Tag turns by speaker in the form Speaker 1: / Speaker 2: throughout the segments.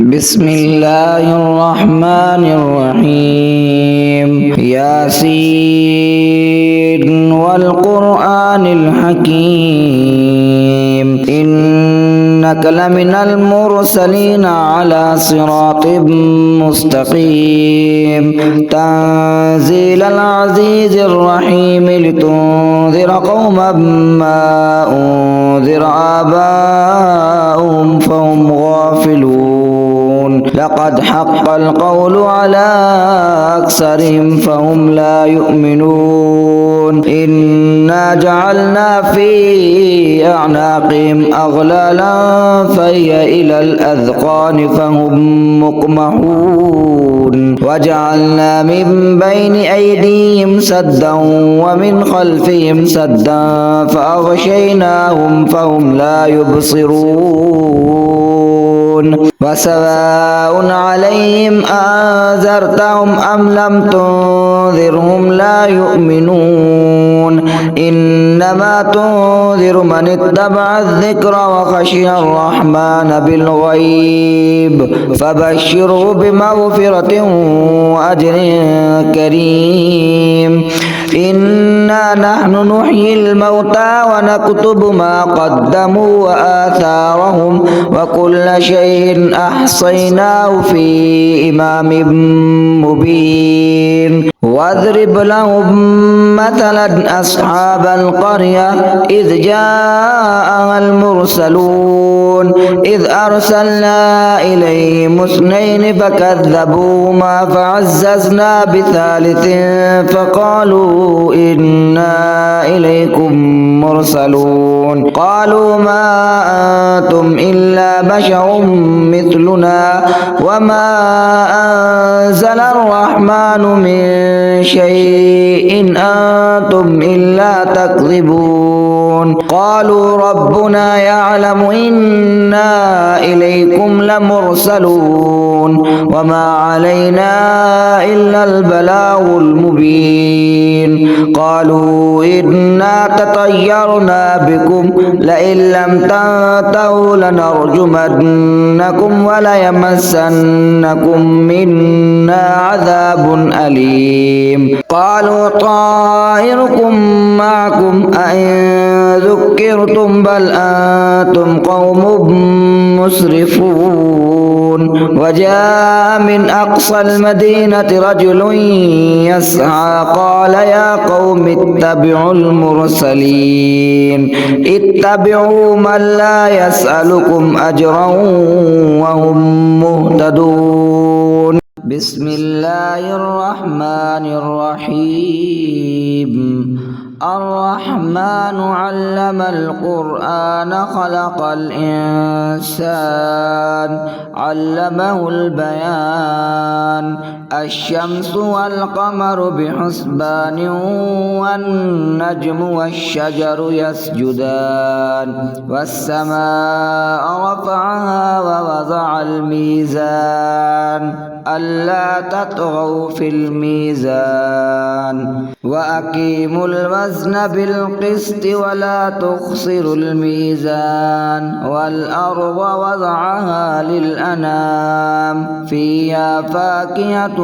Speaker 1: بسم الله الرحمن الرحيم ياسين والقرآن الحكيم إنك لمن المرسلين على صراط مستقيم تنزيل العزيز الرحيم لتنذر قوما ما أنذر آباؤهم فهم غافلون لقد حق القول على أكثرهم فهم لا يؤمنون إنا جعلنا في أعناقهم أغلالا فهي إلى الأذقان فهم مقمحون وجعلنا من بين أيديهم سدا ومن خلفهم سدا فأغشيناهم فهم لا يبصرون وسواء عليهم أنذرتهم أم لم تنذرهم لا يؤمنون إنما تنذر من اتبع الذكر وخشي الرحمن بالغيب فبشره بمغفرة وأجر كريم إنا نحن نحيي الموتى ونكتب ما قدموا وآثارهم وكل شيء أحصيناه في إمام مبين واضرب لهم مثلا أصحاب القرية إذ جاءها المرسلون إذ أرسلنا إليهم اثنين فكذبوهما فعززنا بثالث فقالوا إنا إليكم مرسلون قالوا ما أنتم إلا بشر مثلنا وما أنزل الرحمن من شيء أنتم إلا تكذبون قالوا ربنا يعلم إنا إليكم لمرسلون وما علينا إلا البلاغ المبين قالوا إنا تطيرنا بكم لئن لم تنتهوا لنرجمنكم وليمسنكم منا عذاب أليم قالوا طائركم معكم أئن ذكرتم بل أنتم قوم مسرفون وجاء من أقصى المدينة رجل يسعى قال يا قوم اتبعوا المرسلين اتبعوا من لا يسألكم أجرا وهم مهتدون بسم الله الرحمن الرحيم الرحمن علم القرآن خلق الإنسان علمه البيان الشمس والقمر بحسبان والنجم والشجر يسجدان والسماء رفعها ووضع الميزان ألا تطغوا في الميزان وأقيموا الوزن بالقسط ولا تخسروا الميزان والأرض وضعها للأنام فيها فاكهة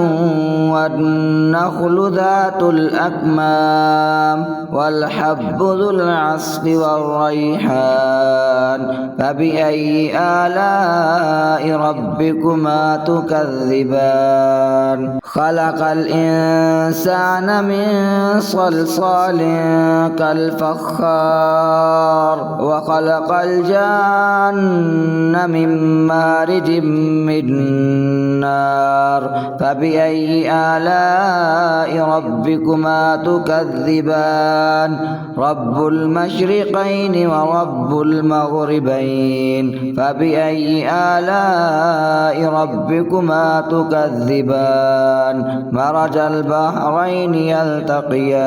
Speaker 1: والنخل ذات الأكمام والحب ذو العصف والريحان فبأي آلاء ربكما تكذبان خلق الإنسان من صلصال كالفخار وخلق الجان من مارج من نار فبأي آلاء ربكما تكذبان رب المشرقين ورب المغربين فبأي آلاء ربكما تكذبان مرج البحرين يلتقيان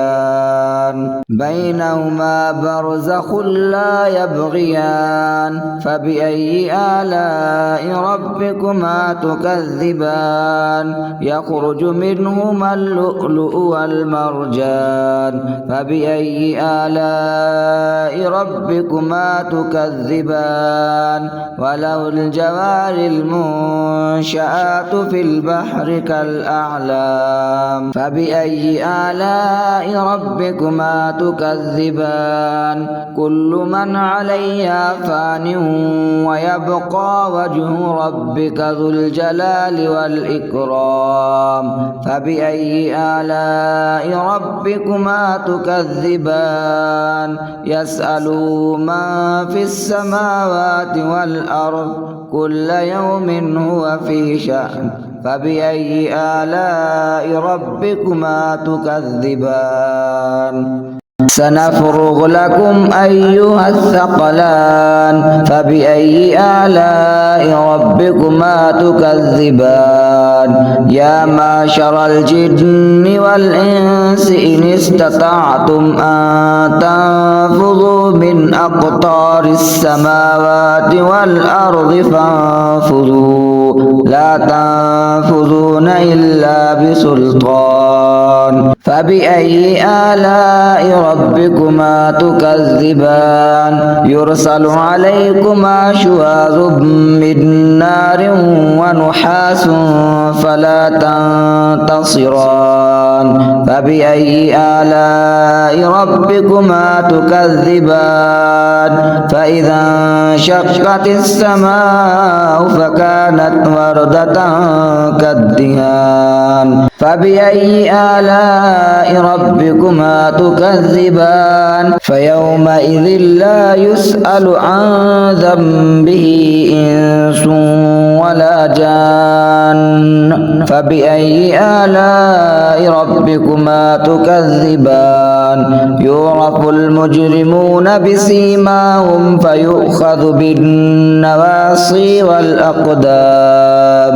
Speaker 1: بينهما برزخ لا يبغيان فبأي آلاء ربكما تكذبان يخرج منهما اللؤلؤ والمرجان فبأي آلاء ربكما تكذبان وله الجوار المنشآت المنشآت في البحر كالأعلام فبأي آلاء ربكما تكذبان كل من عليها فان ويبقى وجه ربك ذو الجلال والإكرام فبأي آلاء ربكما تكذبان يسأل من في السماوات والأرض كل يوم هو في شأن فبأي آلاء ربكما تكذبان سنفرغ لكم أيها الثقلان فبأي آلاء ربكما تكذبان يا معشر الجن والإنس إن استطعتم أن تنفذوا من أقطار السماوات والأرض فانفذوا لا تنفذون إلا بسلطان فبأي آلاء ربكما تكذبان يرسل عليكما شواظ من نار ونحاس فلا تنتصران فبأي آلاء ربكما تكذبان فإذا انشقت السماء فكانت وردة كالدهان فبأي آلاء ربكما تكذبان فيومئذ لا يسأل عن ذنبه إنس ولا جان فبأي آلاء ربكما تكذبان يعرف المجرمون بسيماهم فيؤخذ بالنواصي والأقدام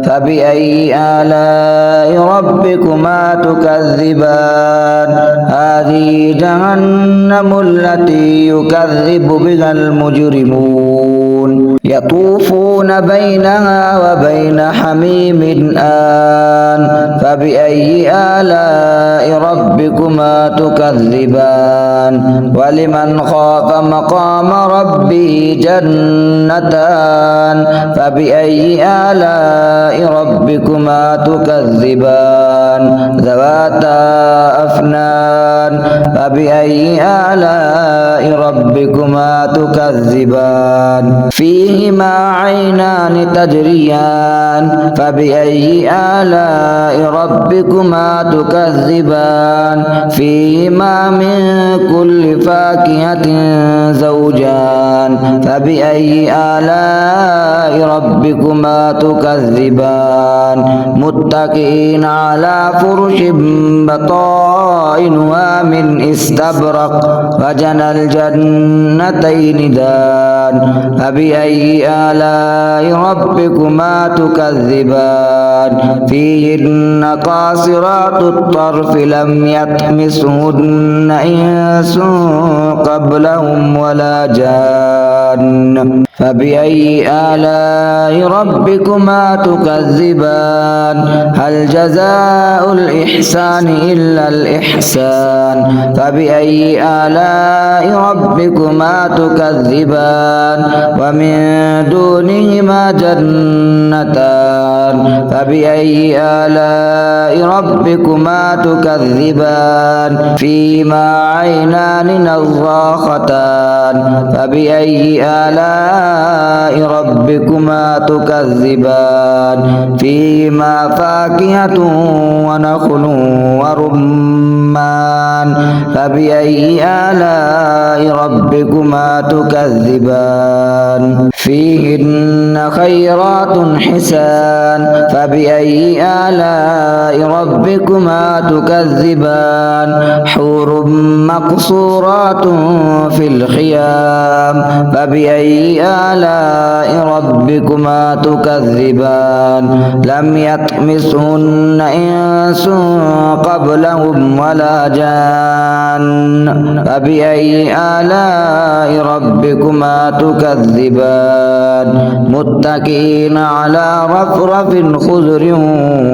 Speaker 1: فبأي آلاء ربكما تكذبان هذه جهنم التي يكذب بها المجرمون يطوفون بينها وبين حميم آن فبأي آلاء ربكما تكذبان ولمن خاف مقام ربه جنتان فبأي آلاء ربكما تكذبان ذواتا أفنان فبأي آلاء ربكما تكذبان فيهما عينان تجريان فبأي آلاء ربكما تكذبان فيهما من كل فاكهة زوجان فبأي آلاء ربكما تكذبان متكئين على فرش بطائنها من استبرق وجنى الجنتين دان فبأي آلاء ربكما تكذبان فيهن قاصرات الطرف لم يطمسهن إنس قبلهم ولا جان فبأي آلاء ربكما تكذبان هل جزاء الإحسان إلا الإحسان فبأي آلاء ربكما تكذبان ومن دونهما جنتان فبأي آلاء ربكما تكذبان فيهما عينان نضاختان فبأي آلاء ربكما تكذبان فيهما فاكهة ونخل ورمان فبأي آلاء ربكما تكذبان فيهن خيرات حسان فبأي آلاء ربكما تكذبان حور مقصورات في الخيام فبأي آلاء ربكما تكذبان لم يطمسهن إنس قبلهم ولا جان فبأي آلاء ربكما تكذبان متكئين على رفرف خضر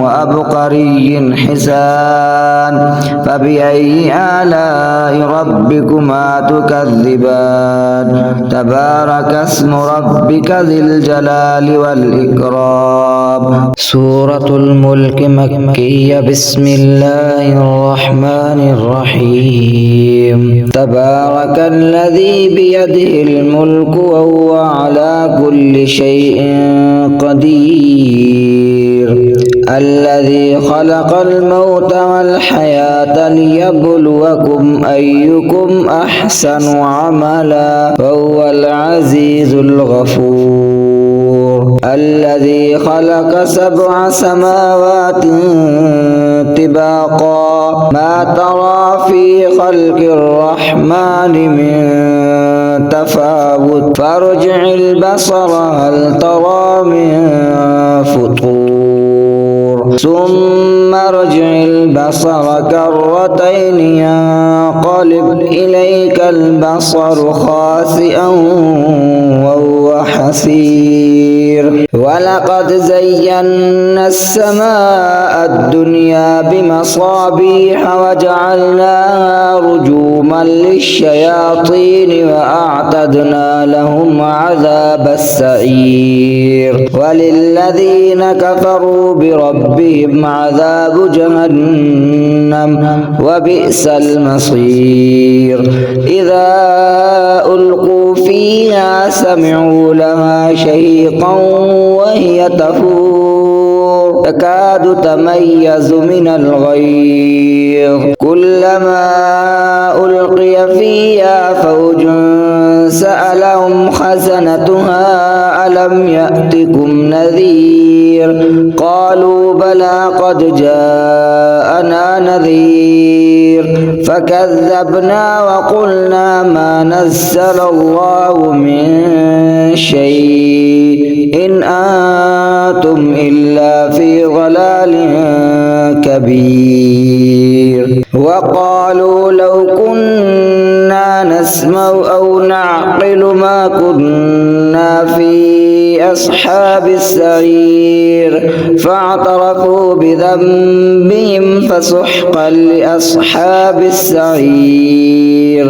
Speaker 1: وأبقري حسان فبأي آلاء ربكما تكذبان تبارك اسم ربك ذي الجلال والإكرام. سورة الملك مكية. بسم الله الرحمن الرحيم. تبارك الذي بيده الملك وهو على كل شيء قدير الذي خلق الموت والحياة ليبلوكم أيكم أحسن عملا وهو العزيز الغفور. الذي خلق 7 سماوات طباقا ما ترى في خلق الرحمن من تفاوت فارجع البصر هل ترى من فطور ثم ارجع البصر كرتين ينقلب إليك البصر خاسئا وهو حسير. ولقد زينا السماء الدنيا بمصابيح وجعلناها رجوما للشياطين وأعتدنا لهم عذاب السعير. وللذين كفروا بربهم عذاب جهنم وبئس المصير. إذا ألقوا فيها سمعوا لها شهيقا وهي تفور تكاد تميز من الغيظ كلما ألقي فيها فوج سألهم خزنتها ألم يأتكم نذير قالوا بلى قد جاءنا نذير فكذبنا وقلنا ما نزل الله من شيء إن أنتم إلا في ضلال كبير. وقالوا لو كنا نسمع أو نعقل ما كنا في أصحاب السعير فاعترفوا بذنبهم فسحقا لأصحاب السعير.